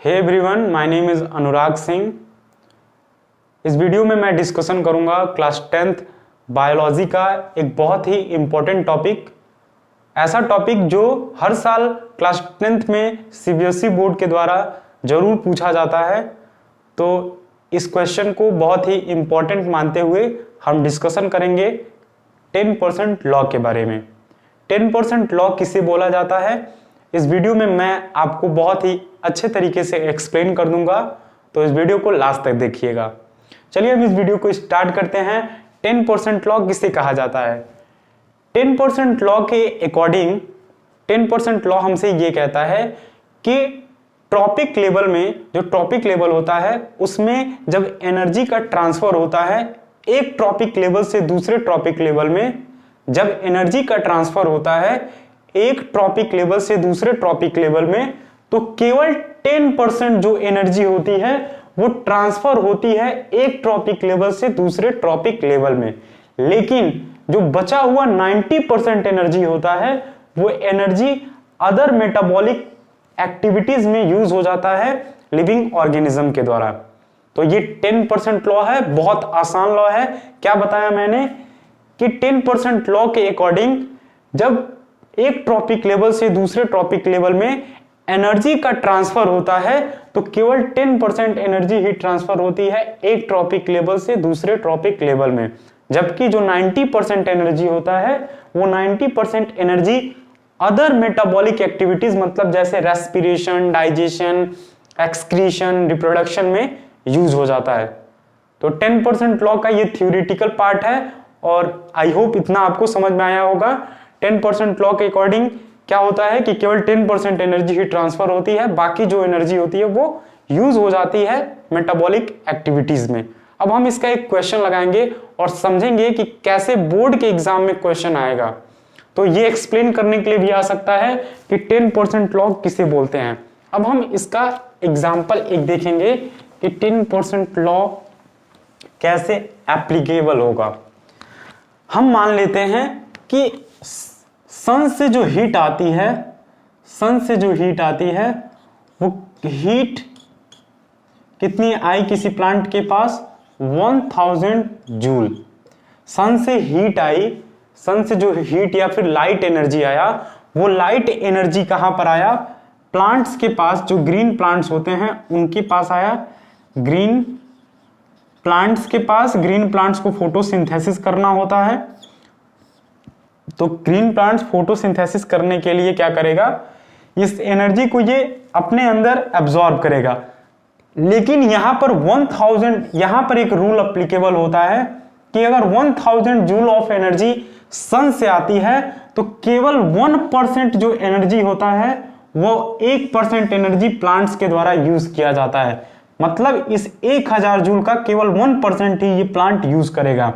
Hey everyone, my name is Anurag Singh. इस video में मैं डिस्कशन करूंगा क्लास 10th बायोलॉजी का एक बहुत ही इम्पोर्टेंट टॉपिक, ऐसा टॉपिक जो हर साल क्लास 10th में सीबीएसई बोर्ड के द्वारा जरूर पूछा जाता है। तो इस क्वेश्चन को बहुत ही इम्पोर्टेंट मानते हुए हम डिस्कशन करेंगे 10% लॉ के बारे में। 10% लॉ किसे बोला जाता है, इस वीडियो में मैं आपको बहुत ही अच्छे तरीके से एक्सप्लेन कर दूंगा, तो इस वीडियो को लास्ट तक देखिएगा। चलिए अब इस वीडियो को स्टार्ट करते हैं। 10% लॉ किसे कहा जाता है? 10% लॉ के अकॉर्डिंग 10% लॉ हमसे ये कहता है कि ट्रॉपिक लेवल में, जो ट्रॉपिक लेवल होता है उसमें जब एनर्जी का ट्रांसफर होता है एक ट्रॉपिक लेवल से दूसरे ट्रॉपिक लेवल में, जब एनर्जी का ट्रांसफर होता है एक ट्रॉपिक लेवल से दूसरे ट्रॉपिक लेवल में, तो केवल 10% जो एनर्जी होती है वो ट्रांसफर होती है एक ट्रॉपिक लेवल से दूसरे ट्रॉपिक लेवल में। लेकिन जो बचा हुआ 90% एनर्जी होता है वो एनर्जी अदर मेटाबॉलिक एक्टिविटीज में यूज हो जाता है लिविंग ऑर्गेनिज्म के द्वारा। तो ये 10% लॉ है, बहुत आसान लॉ है। क्या बताया मैंने कि 10% लॉ के अकॉर्डिंग जब एक ट्रॉपिक लेवल से दूसरे ट्रॉपिक लेवल में एनर्जी का ट्रांसफर होता है तो केवल 10% एनर्जी ही ट्रांसफर होती है एक ट्रॉपिक लेवल से दूसरे ट्रॉपिक लेवल में, जबकि जो 90% एनर्जी होता है वो 90% एनर्जी अदर मेटाबॉलिक एक्टिविटीज, मतलब जैसे रेस्पिरेशन, डाइजेशन, एक्सक्रीशन, रिप्रोडक्शन में यूज हो जाता है। तो 10% लॉ का ये थ्योरेटिकल पार्ट है और आई होप इतना आपको समझ में आया होगा। 10% लॉ के अकॉर्डिंग क्या होता है कि केवल 10% एनर्जी ही ट्रांसफर होती है, बाकी जो एनर्जी होती है वो यूज हो जाती है मेटाबॉलिक एक्टिविटीज में। अब हम इसका एक क्वेश्चन लगाएंगे और समझेंगे कि कैसे बोर्ड के एग्जाम में क्वेश्चन आएगा। तो ये एक्सप्लेन करने के लिए भी आ सकता है कि 10% लॉ किसे बोलते हैं। अब हम इसका एग्जाम्पल एक देखेंगे कि 10% लॉ कैसे एप्लीकेबल होगा। हम मान लेते हैं कि सन से जो हीट आती है, सन से जो हीट आती है वो हीट कितनी आई किसी प्लांट के पास? 1000 जूल। सन से हीट आई, सन से जो हीट या फिर लाइट एनर्जी आया, वो लाइट एनर्जी कहां पर आया? प्लांट्स के पास, जो ग्रीन प्लांट्स होते हैं उनके पास आया। ग्रीन प्लांट्स के पास, ग्रीन प्लांट्स को फोटोसिंथेसिस करना होता है, तो ग्रीन प्लांट्स फोटोसिंथेसिस करने के लिए क्या करेगा? इस एनर्जी को ये अपने अंदर एब्जॉर्ब करेगा। लेकिन यहां पर 1000, यहां पर एक रूल एप्लीकेबल होता है कि अगर 1000 जूल ऑफ एनर्जी सन से आती है तो केवल 1% जो एनर्जी होता है वो 1% एनर्जी प्लांट्स के द्वारा यूज किया जाता है। मतलब इस 1000 जूल का केवल 1% ही ये प्लांट यूज करेगा।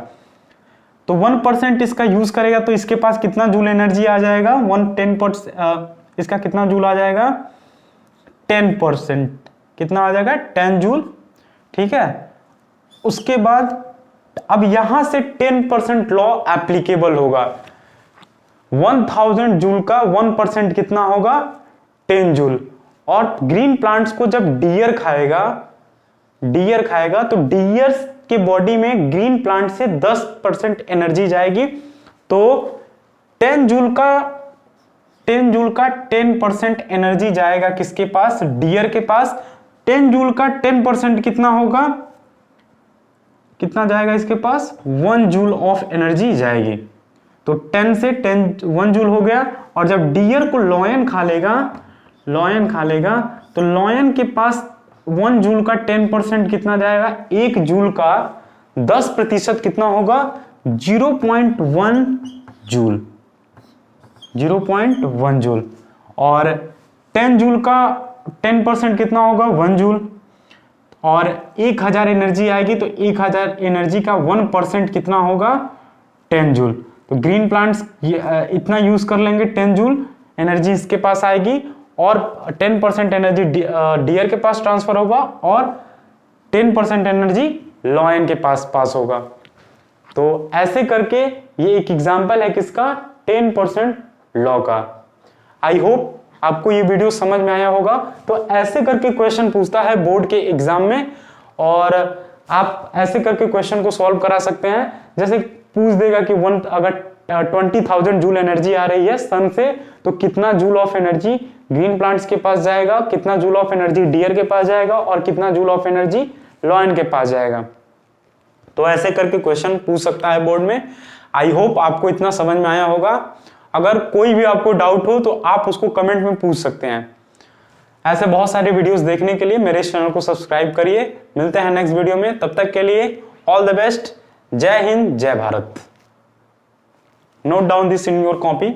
तो 1% इसका यूज करेगा तो इसके पास कितना जूल एनर्जी आ जाएगा? 10%, इसका कितना जूल आ जाएगा? 10%। कितना आ जाएगा? 10 जूल। ठीक है। उसके बाद अब यहां से 10% लॉ एप्लीकेबल होगा। 1000 जूल का 1% कितना होगा? 10 जूल। और ग्रीन प्लांट्स को जब डियर खाएगा, डियर खाएगा तो डियर्स की बॉडी में ग्रीन प्लांट से 10% एनर्जी जाएगी। तो 10 जूल का 10% एनर्जी जाएगा किसके पास? डियर के पास। 10 जूल का 10% कितना होगा? कितना जाएगा इसके पास? 1 जूल ऑफ एनर्जी जाएगी। तो 10 से 1 जूल हो गया। और जब डियर को लॉयन खा लेगा, लॉयन खा लेगा तो लॉयन के पास 1 जूल का 10% कितना जाएगा? 1 जूल का 10% कितना होगा? 0.1 जूल, 0.1 जूल। और 10 जूल का 10% कितना होगा? 1 जूल। और 1000 एनर्जी आएगी तो 1000 एनर्जी का 1% कितना होगा? 10 जूल। तो ग्रीन प्लांट्स इतना यूज कर लेंगे, 10 जूल एनर्जी इसके पास आएगी और 10% एनर्जी डियर के पास ट्रांसफर होगा और 10% एनर्जी लॉयन के पास होगा। तो ऐसे करके ये एक एग्जांपल है किसका? 10% लॉ का। आई होप आपको ये वीडियो समझ में आया होगा। तो ऐसे करके क्वेश्चन पूछता है बोर्ड के एग्जाम में, और आप ऐसे करके क्वेश्चन को सॉल्व करा सकते हैं। जैसे पूछ देगा कि अगर 20,000 जूल एनर्जी आ रही है सन से, तो कितना joule of energy green plants के पास जाएगा, कितना जूल ऑफ एनर्जी डियर के पास जाएगा, और कितना जूल ऑफ एनर्जी लॉयन के पास जाएगा। तो ऐसे करके क्वेश्चन पूछ सकता है बोर्ड में। आई होप आपको इतना समझ में आया होगा। अगर कोई भी आपको डाउट हो तो आप उसको कमेंट में पूछ सकते हैं। ऐसे बहुत सारे वीडियोस देखने के लिए मेरे इस चैनल को सब्सक्राइब करिए। मिलते हैं नेक्स्ट वीडियो में, तब तक के लिए ऑल द बेस्ट। जय हिंद, जय Bharat. Note down this in your copy.